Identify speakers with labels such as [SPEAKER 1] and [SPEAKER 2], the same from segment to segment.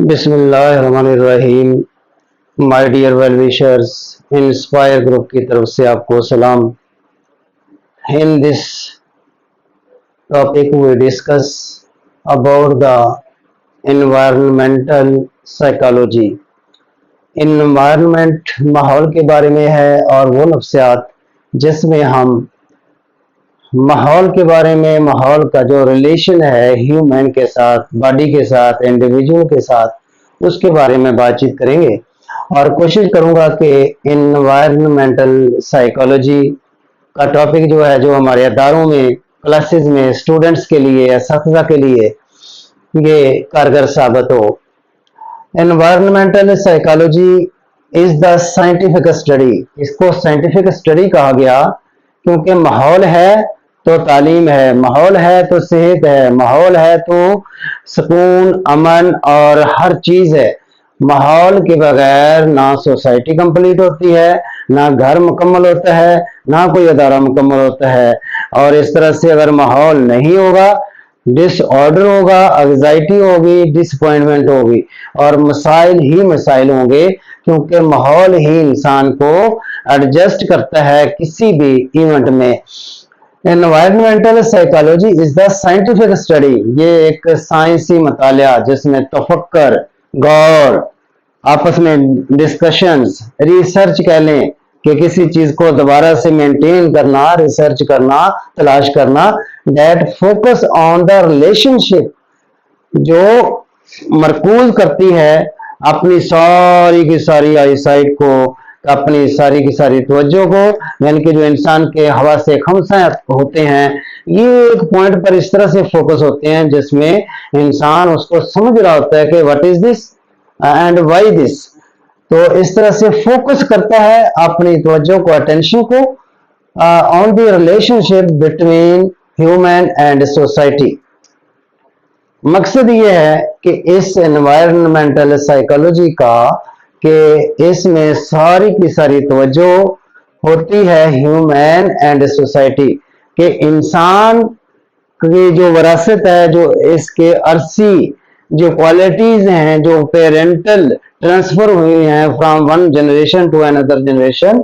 [SPEAKER 1] बिस्मिल्लाहिर्रहमानिर्रहीम। My dear well wishers, inspire group की तरफ से आपको सलाम। In this topic we discuss about the environmental psychology. Environment माहौल के बारे में है और वो नफ्सियात जिसमें हम माहौल के बारे में, माहौल का जो रिलेशन है ह्यूमन के साथ, बॉडी के साथ, इंडिविजुअल के साथ, उसके बारे में बातचीत करेंगे और कोशिश करूंगा कि इन्वायरमेंटल साइकोलॉजी का टॉपिक जो है, जो हमारे अदारों में, क्लासेस में स्टूडेंट्स के लिए, असातिज़ा के लिए ये कारगर साबित हो। Environmental psychology is the scientific study. इसको साइंटिफिक स्टडी कहा गया क्योंकि माहौल है तो तालीम है, माहौल है तो सेहत है, माहौल है तो सुकून, अमन और हर चीज है। माहौल के बगैर ना सोसाइटी कंप्लीट होती है, ना घर मुकम्मल होता है, ना कोई अदारा मुकम्मल होता है। और इस तरह से अगर माहौल नहीं होगा, डिसऑर्डर होगा, एंग्जाइटी होगी, डिसअपॉइंटमेंट होगी और मसाइल ही मसाइल होंगे, क्योंकि माहौल ही इंसान को एडजस्ट करता है किसी भी इवेंट में। Environmental psychology is the scientific study. ये एक साइंसी मतालिया जिसमें तफक्कर, गौर, आपस में डिस्कशंस, रिसर्च कह लें कि किसी चीज को दोबारा से मेंटेन करना, रिसर्च करना, तलाश करना, that focus on the relationship, जो मरकूज करती है अपनी सारी की सारी आईसाइट को, अपनी सारी की सारी तवज्जो को, यानी कि जो इंसान के हवा से खमसा होते हैं, ये एक पॉइंट पर इस तरह से फोकस होते हैं जिसमें इंसान उसको समझ रहा होता है कि what is this and why this. तो इस तरह से फोकस करता है अपनी तवज्जो को, अटेंशन को on the relationship between human and society. मकसद ये है कि इस एनवायरमेंटल साइकोलॉजी का कि इसमें सारी की सारी तवज्जो होती है ह्यूमन एंड सोसाइटी, कि इंसान की जो विरासत है, जो इसके अरसी जो क्वालिटीज हैं, जो पेरेंटल ट्रांसफर हुई हैं from one generation to another generation,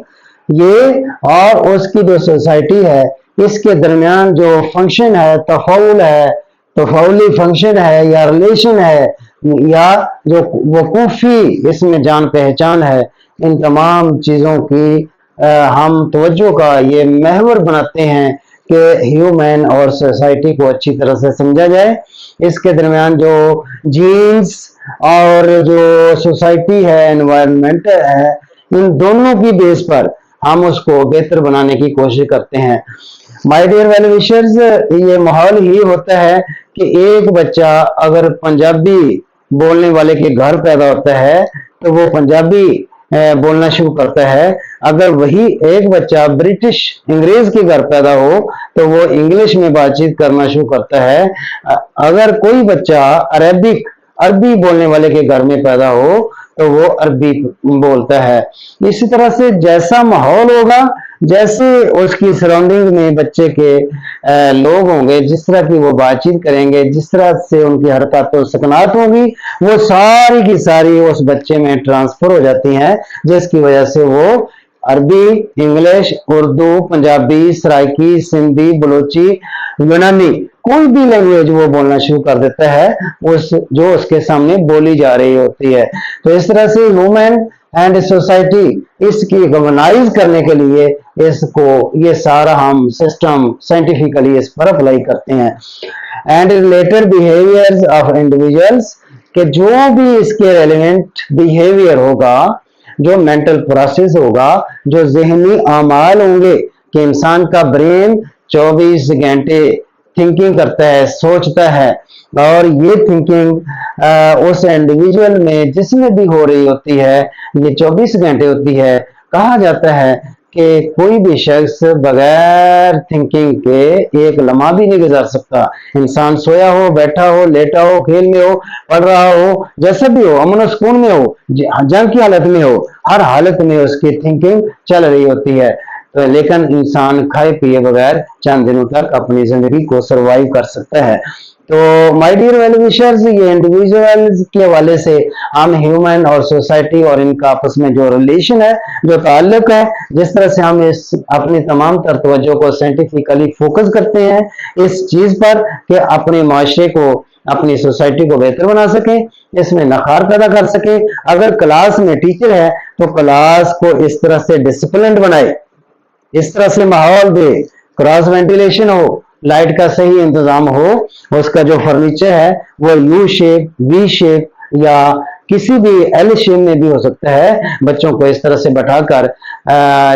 [SPEAKER 1] ये और उसकी जो सोसाइटी है, इसके दरमियान जो फंक्शन है, तफाउल है, तफाउली फंक्शन है या रिलेशन है या जो वकूफी इसमें जान पहचान है, इन तमाम चीज़ों की हम तवज्जो का ये महवर बनाते हैं कि ह्यूमन और सोसाइटी को अच्छी तरह से समझा जाए। इसके दरमियान जो जीन्स और जो सोसाइटी है, एनवायरनमेंट है, इन दोनों की बेस पर हम उसको बेहतर बनाने की कोशिश करते हैं। माय डियर वेल विशर्स, ये माहौल ही होता है कि एक बच्चा अगर पंजाबी बोलने वाले के घर पैदा होता है तो वो पंजाबी बोलना शुरू करता है। अगर वही एक बच्चा ब्रिटिश अंग्रेज के घर पैदा हो तो वो इंग्लिश में बातचीत करना शुरू करता है। अगर कोई बच्चा अरबी बोलने वाले के घर में पैदा हो तो वो अरबी बोलता है। इसी तरह से जैसा माहौल होगा, जैसे उसकी सराउंडिंग में बच्चे के लोग होंगे, जिस तरह की वो बातचीत करेंगे, जिस तरह से उनकी हरकत और सकनात होगी, वो सारी की सारी उस बच्चे में ट्रांसफर हो जाती हैं, जिसकी वजह से वो अरबी, इंग्लिश, उर्दू, पंजाबी, सराइकी, सिंधी, बलोची, यूनानी, कोई भी लैंग्वेज वो बोलना शुरू कर देता है उस जो उसके सामने बोली जा रही होती है। तो इस तरह से ह्यूमन एंड सोसाइटी इसकी गवर्नाइज करने के लिए इसको ये सारा हम सिस्टम साइंटिफिकली इस पर अप्लाई करते हैं। And related behaviours of individuals, कि जो भी इसके रेलिवेंट बिहेवियर होगा, जो मेंटल प्रोसेस होगा, जो जहनी आमाल होंगे, कि इंसान का ब्रेन 24 घंटे थिंकिंग करता है, सोचता है, और ये थिंकिंग उस इंडिविजुअल में जिसमें भी हो रही होती है, ये 24 घंटे होती है। कहा जाता है कि कोई भी शख्स बगैर थिंकिंग के एक लम्हा भी नहीं गुजार सकता। इंसान सोया हो, बैठा हो, लेटा हो, खेल में हो, पढ़ रहा हो, जैसा भी हो, अमन सुकून में हो, जंग की हालत में हो, हर हालत में उसकी थिंकिंग चल रही होती है। तो लेकिन इंसान खाए पिए बगैर चंद दिनों तक अपनी जिंदगी को सरवाइव कर सकता है। तो माय डियर वेल विशर्स, ये इंडिविजुअल्स के हवाले से हम ह्यूमन और सोसाइटी और इनका आपस में जो रिलेशन है, जो ताल्लुक है, जिस तरह से हम इस अपनी तमाम तर तवज्जो को साइंटिफिकली फोकस करते हैं इस चीज पर कि अपने माशरे को, अपनी सोसाइटी को बेहतर बना सके, इसमें नखार पैदा कर सके। अगर क्लास में टीचर है तो क्लास को इस तरह से डिसिप्लिन बनाए, इस तरह से माहौल दे, क्रॉस वेंटिलेशन हो, लाइट का सही इंतजाम हो, उसका जो फर्नीचर है वो यू शेप, वी शेप या किसी भी एल शेप में भी हो सकता है। बच्चों को इस तरह से बैठाकर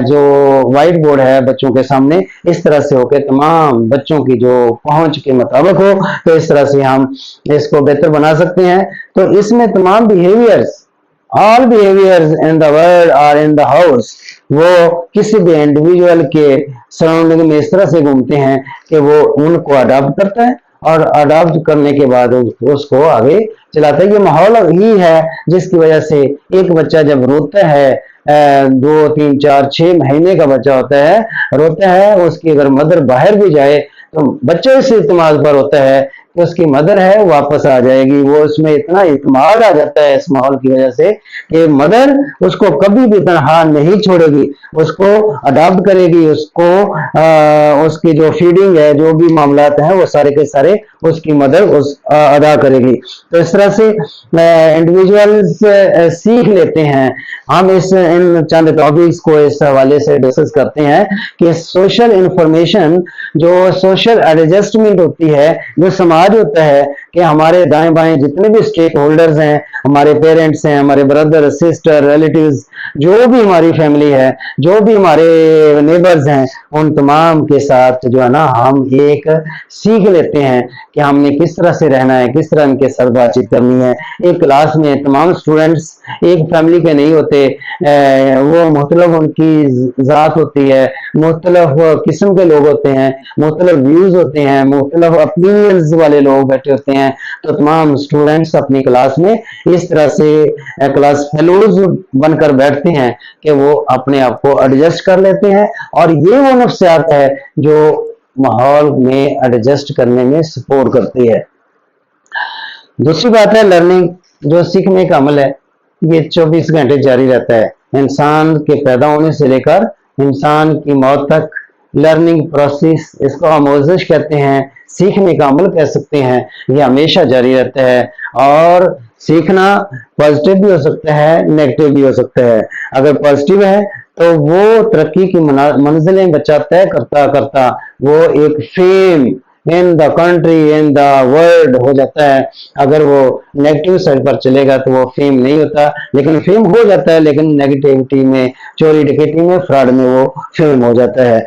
[SPEAKER 1] जो व्हाइट बोर्ड है बच्चों के सामने इस तरह से हो के तमाम बच्चों की जो पहुंच के मुताबिक हो, तो इस तरह से हम इसको बेहतर बना सकते हैं। तो इसमें तमाम behaviours, all behaviours in the world और इन द हाउस, वो किसी भी इंडिविजुअल के सराउंडिंग में इस तरह से घूमते हैं कि वो उनको अडॉप्ट करता है और अडॉप्ट करने के बाद उसको आगे चलाता है। ये माहौल ही है जिसकी वजह से एक बच्चा जब रोता है, 2, 3, 4, 6 महीने का बच्चा होता है, रोता है, उसकी अगर मदर बाहर भी जाए तो बच्चे इस इत्मीनान पर होता है कि उसकी मदर है वापस आ जाएगी। वो उसमें इतना इत्मीनान आ जाता है इस माहौल की वजह से कि मदर उसको कभी भी तनहा नहीं छोड़ेगी, उसको अडॉप्ट करेगी, उसको उसकी जो फीडिंग है, जो भी मामलात हैं वो सारे के सारे उसकी मदर अदा करेगी। तो इस तरह से इंडिविजुअल्स सीख लेते हैं। हम इन चंद टॉपिक्स को इस हवाले से डिस्कस करते हैं कि सोशल इंफॉर्मेशन, जो सोशल एडजस्टमेंट होती है, जो समाज होता है कि हमारे दाएं बाएं जितने भी स्टेक होल्डर्स हैं, हमारे पेरेंट्स हैं, हमारे ब्रदर सिस्टर रिलेटिव्स, जो भी हमारी फैमिली है, जो भी हमारे नेबर्स हैं, उन तमाम के साथ जो है ना हम एक सीख लेते हैं कि हमने किस तरह से रहना है, किस तरह उनके साथ बातचीत करनी है। एक क्लास में तमाम स्टूडेंट्स एक फैमिली के नहीं होते, वो मुख्तलिफ उनकी जात होती है, मुख्तलिफ किस्म के लोग होते हैं, मुख्तलिफ व्यूज होते हैं, मुख्तलिफ ओपिनियंस वाले लोग बैठे होते हैं। तो तमाम स्टूडेंट्स अपनी क्लास में इस तरह से क्लास फेलोज बनकर बैठते हैं कि वो अपने आप को एडजस्ट कर लेते हैं, और ये वो नफ्सियात है जो माहौल में एडजस्ट करने में सपोर्ट करती है। दूसरी बात है लर्निंग, जो सीखने का अमल है ये 24 घंटे जारी रहता है। इंसान के पैदा होने से लेकर इंसान की मौत तक लर्निंग प्रोसेस, इसको आमोजिश कहते हैं, सीखने का अमल कह सकते हैं, ये हमेशा जारी रहता है। और सीखना पॉजिटिव भी हो सकता है, नेगेटिव भी हो सकता है। अगर पॉजिटिव है तो वो तरक्की की मंजिलें बच्चा तय करता करता वो एक fame in the country, in the world हो जाता है। अगर वो नेगेटिव साइड पर चलेगा तो वो फेम नहीं होता, लेकिन फेम हो जाता है, लेकिन नेगेटिविटी में, चोरी डकैती में, फ्रॉड में वो फेम हो जाता है।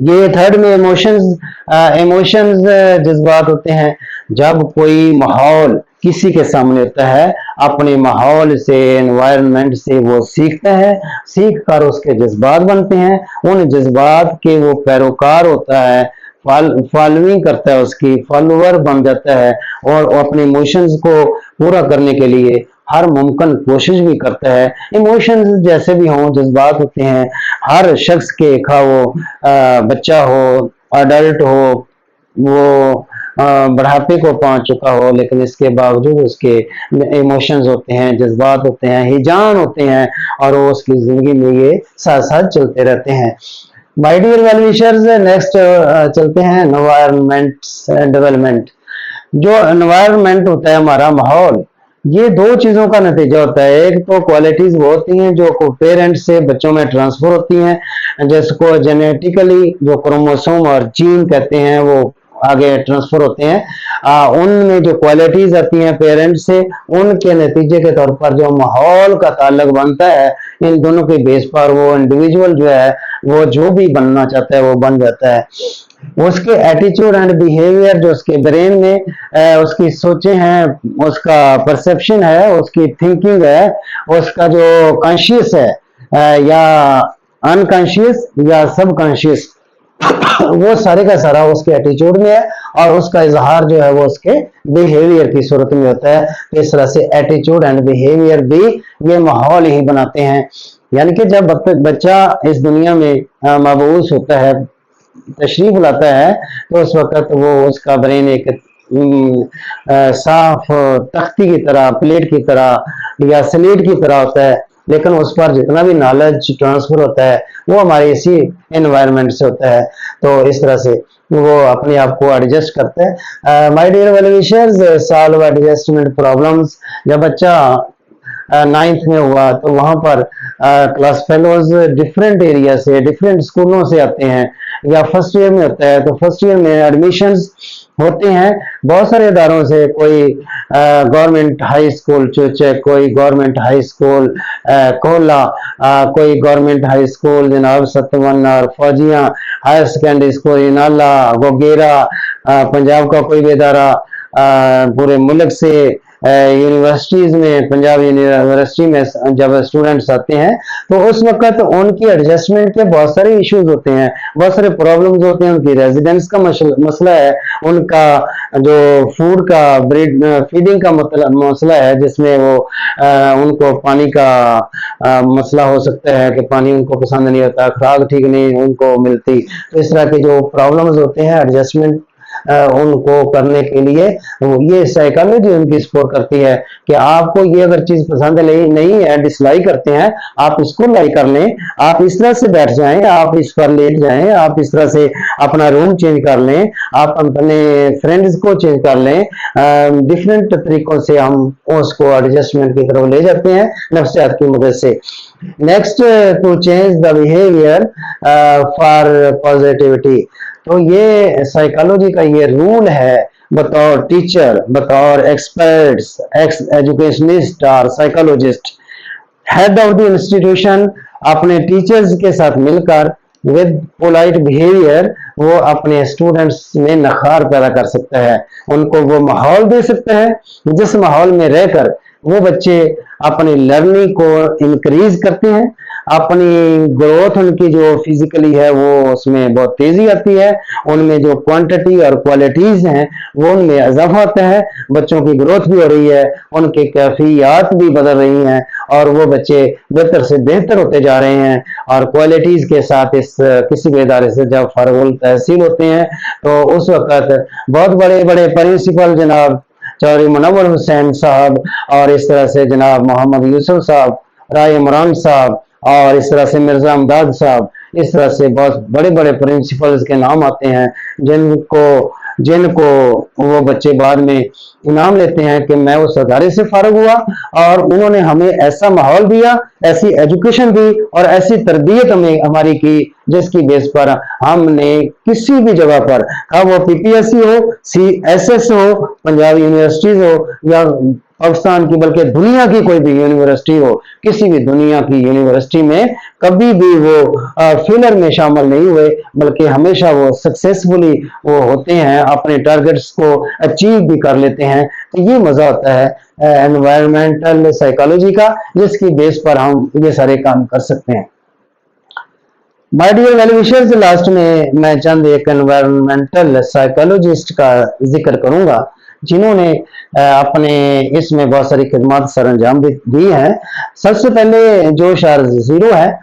[SPEAKER 1] ये थर्ड में इमोशंस जज्बात होते हैं। जब कोई माहौल किसी के सामने होता है, अपने माहौल से, एनवायरनमेंट से वो सीखता है, सीख कर उसके जज्बात बनते हैं, उन जज्बात के वो पैरोकार होता है, फॉलोइंग करता है, उसकी फॉलोअर बन जाता है, और अपने इमोशंस को पूरा करने के लिए हर मुमकिन कोशिश भी करता है। इमोशंस जैसे भी हों, जज्बात होते हैं हर शख्स के, खा वो बच्चा हो, अडल्ट हो, वो बढ़ापे को पहुंच चुका हो, लेकिन इसके बावजूद उसके इमोशंस होते हैं, जज्बात होते हैं, हिजान होते हैं, और वो उसकी जिंदगी में ये साथ साथ चलते रहते हैं। My dear well wishers, next चलते हैं एनवायरनमेंट डेवलपमेंट। जो एनवायरनमेंट होता है, हमारा माहौल, ये दो चीजों का नतीजा होता है। एक तो क्वालिटीज वो होती हैं जो पेरेंट्स से बच्चों में ट्रांसफर होती हैं, जिसको जेनेटिकली जो क्रोमोसोम और जीन कहते हैं वो आगे ट्रांसफर होते हैं। उनमें जो क्वालिटीज आती हैं पेरेंट्स से, उनके नतीजे के तौर पर जो माहौल का ताल्लुक बनता है, इन दोनों के बेस पर वो इंडिविजुअल जो है वो जो भी बनना चाहता है वो बन जाता है। उसके एटीट्यूड एंड बिहेवियर, जो उसके ब्रेन में उसकी सोचें हैं, उसका परसेप्शन है, उसकी थिंकिंग है, उसका जो कॉन्शियस है या अनकॉन्शियस या सबकॉन्शियस, वो सारे का सारा उसके एटीट्यूड में है, और उसका इजहार जो है वो उसके बिहेवियर की सूरत में होता है। इस तरह से एटीट्यूड एंड बिहेवियर भी ये माहौल ही बनाते हैं। यानी कि जब बच्चा इस दुनिया में मबूस होता है, तशरीफ लाता है, तो उस वक्त वो उसका ब्रेन एक साफ तख्ती की तरह, प्लेट की तरह या स्लेट की तरह होता है, लेकिन उस पर जितना भी नॉलेज ट्रांसफर होता है वो हमारे इसी एनवायरनमेंट से होता है। तो इस तरह से वो अपने आप को एडजस्ट करता है। My dear well wishers, solve adjustment problems. जब बच्चा नाइन्थ में हुआ तो वहां पर क्लास फेलोज डिफरेंट एरिया से, डिफरेंट स्कूलों से आते हैं, या फर्स्ट ईयर में होता है तो फर्स्ट ईयर में एडमिशंस होते हैं बहुत सारे इदारों से, कोई गवर्नमेंट हाई स्कूल चुचक, कोई गवर्नमेंट हाई स्कूल कोला, कोई गवर्नमेंट हाई स्कूल जनाब सतवन्ना, फौजियां हायर सेकेंडरी स्कूल इनाला गोगेरा, पंजाब का कोई भी इदारा, पूरे मुल्क से यूनिवर्सिटीज में, पंजाब यूनिवर्सिटी में जब स्टूडेंट्स आते हैं तो उस वक्त उनकी एडजस्टमेंट के बहुत सारे इश्यूज होते हैं, बहुत सारे प्रॉब्लम्स होते हैं। उनकी रेजिडेंस का मसला है, उनका जो फूड का फीडिंग का मसला है, जिसमें वो उनको पानी का मसला हो सकता है कि पानी उनको पसंद नहीं होता, खुराक ठीक नहीं उनको मिलती। तो इस तरह के जो प्रॉब्लम्स होते हैं एडजस्टमेंट उनको करने के लिए ये साइकोलॉजी उनकी सपोर्ट करती है कि आपको ये अगर चीज पसंद नहीं है, डिसलाइक करते हैं, आप इसको लाइक कर लें, आप इस तरह से बैठ जाएं, आप इस पर लेट जाएं, आप इस तरह से अपना रूम चेंज कर लें, आप अपने फ्रेंड्स को चेंज कर लें। डिफरेंट तरीकों से हम उसको एडजस्टमेंट की तरफ ले जाते हैं नफ्सियात की मदद से। Next, to change the behaviour for positivity. तो ये साइकोलॉजी का ये रूल है, बतौर टीचर, बतौर एक्सपर्ट्स, एक्स एजुकेशनिस्ट और psychologist, head of the institution अपने टीचर्स के साथ मिलकर विद पोलाइट बिहेवियर वो अपने स्टूडेंट्स में नखार पैदा कर सकता है, उनको वो माहौल दे सकता है जिस माहौल में रहकर वो बच्चे अपनी लर्निंग को इंक्रीज करते हैं, अपनी ग्रोथ उनकी जो फिजिकली है वो उसमें बहुत तेजी आती है, उनमें जो क्वांटिटी और क्वालिटीज हैं वो उनमें इजाफा होता है, बच्चों की ग्रोथ भी हो रही है, उनकी कैफियत भी बदल रही हैं और वो बच्चे बेहतर से बेहतर होते जा रहे हैं। और क्वालिटीज के साथ इस किसी भी इदारे से जब फर्गुल तहसील होते हैं तो उस वक्त बहुत बड़े बड़े प्रिंसिपल जनाब चौधरी मुनव्वर हुसैन साहब और इस तरह से जनाब मोहम्मद यूसुफ साहब, राय इमरान साहब और इस तरह से मिर्जा अमदाद साहब, इस तरह से बहुत बड़े बड़े प्रिंसिपल्स के नाम आते हैं जिनको वो बच्चे बाद में इनाम लेते हैं कि मैं उस अदारे से फारिग हुआ और उन्होंने हमें ऐसा माहौल दिया, ऐसी एजुकेशन दी और ऐसी तरबियत हमें हमारी की जिसकी बेस पर हमने किसी भी जगह पर, वो पीपीएससी हो, सीएसएस हो, पंजाब यूनिवर्सिटीज हो या पाकिस्तान की बल्कि दुनिया की कोई भी यूनिवर्सिटी हो, किसी भी दुनिया की यूनिवर्सिटी में कभी भी वो फेलर में शामिल नहीं हुए, बल्कि हमेशा वो सक्सेसफुली वो होते हैं, अपने टारगेट्स को अचीव भी कर लेते हैं। तो ये मजा होता है एनवायरमेंटल साइकोलॉजी का, जिसकी बेस पर हम ये सारे काम कर सकते हैं। My dear well wishers, last में मैं चंद एक एनवायरमेंटल साइकोलॉजिस्ट का जिक्र करूंगा जिन्होंने अपने इसमें बहुत सारी खिदमत सर अंजाम दी है। सबसे पहले जोश आर जीरो है,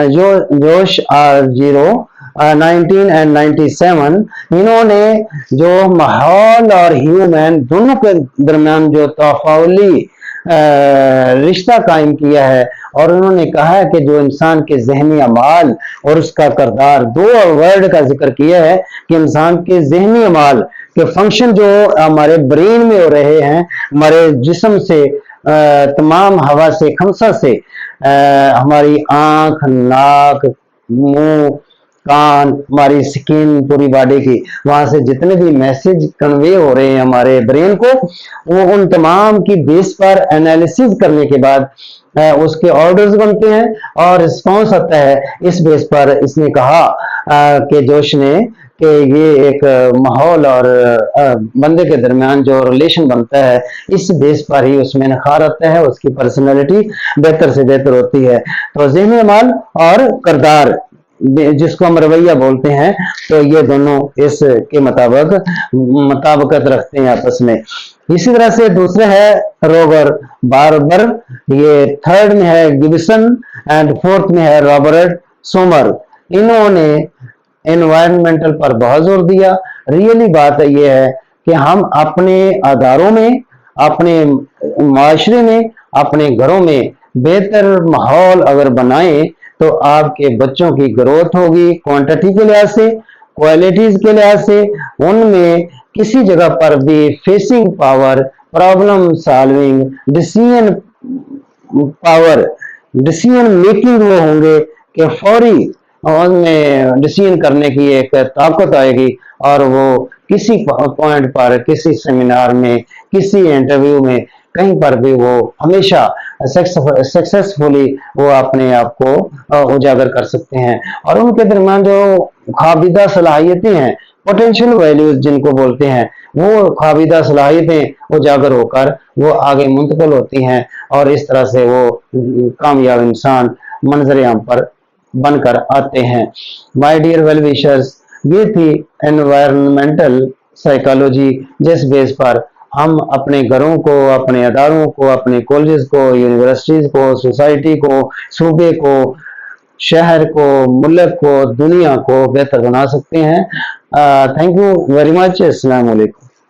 [SPEAKER 1] जोश आर जीरो 1997, इन्होंने जो माहौल और ह्यूमन दोनों के दरमियान जो तफाउली रिश्ता कायम किया है और उन्होंने कहा है कि जो इंसान के जहनी अमाल और उसका करदार, दो वर्ड का जिक्र किया है कि इंसान के जहनी अमाल के फंक्शन जो हमारे ब्रेन में हो रहे हैं, हमारे जिस्म से, तमाम हवा से, खमसा से, हमारी आंख, नाक, मुंह, कान, हमारी स्किन, पूरी बॉडी की, वहां से जितने भी मैसेज कन्वे हो रहे हैं हमारे ब्रेन को, वो उन तमाम की बेस पर एनालिसिस करने के बाद उसके ऑर्डर्स बनते हैं और रिस्पॉन्स आता है। इस बेस पर इसने कहा कि जोश ने कि ये एक माहौल और बंदे के दरमियान जो रिलेशन बनता है, इस बेस पर ही उसमें निखार आता है, उसकी पर्सनैलिटी बेहतर से बेहतर होती है। तो ज़हनी अमाल और करदार जिसको हम रवैया बोलते हैं, तो ये दोनों इसके मुताबिकत रखते हैं आपस में। इसी तरह से दूसरा है रोबर बार्बर, ये थर्ड में है गिब्सन एंड फोर्थ में है रॉबर्ट सोमर। इन्होंने एनवायरमेंटल पर बहुत जोर दिया। रियली बात ये है कि हम अपने अदारों में, अपने माशरे में, अपने घरों में बेहतर माहौल अगर बनाएं तो आपके बच्चों की ग्रोथ होगी, क्वांटिटी के लिहाज से, क्वालिटीज के लिहाज से। उनमें किसी जगह पर भी facing power, problem solving, decision power, decision making वो होंगे कि फौरी उनमें डिसीजन करने की एक ताकत आएगी, और वो किसी पॉइंट पर, किसी सेमिनार में, किसी इंटरव्यू में, कहीं पर भी वो हमेशा सक्सेसफुली वो अपने आप को उजागर कर सकते हैं। और उनके दरमियान जो खाबिदा सलाहियतें हैं, पोटेंशियल वैल्यूज जिनको बोलते हैं, वो खाबिदा सलाहियतें उजागर होकर वो आगे मुंतकिल होती हैं, और इस तरह से वो कामयाब इंसान मंजर आम पर बनकर आते हैं। माय डियर वेल विशर्स, ये थी एनवायरमेंटल साइकोलॉजी, जिस बेस पर हम अपने घरों को, अपने अदारों को, अपने कॉलेजेस को, यूनिवर्सिटीज को, सोसाइटी को, सूबे को, शहर को, मुल्क को, दुनिया को बेहतर बना सकते हैं। Thank you very much. अस्सलाम वालेकुम।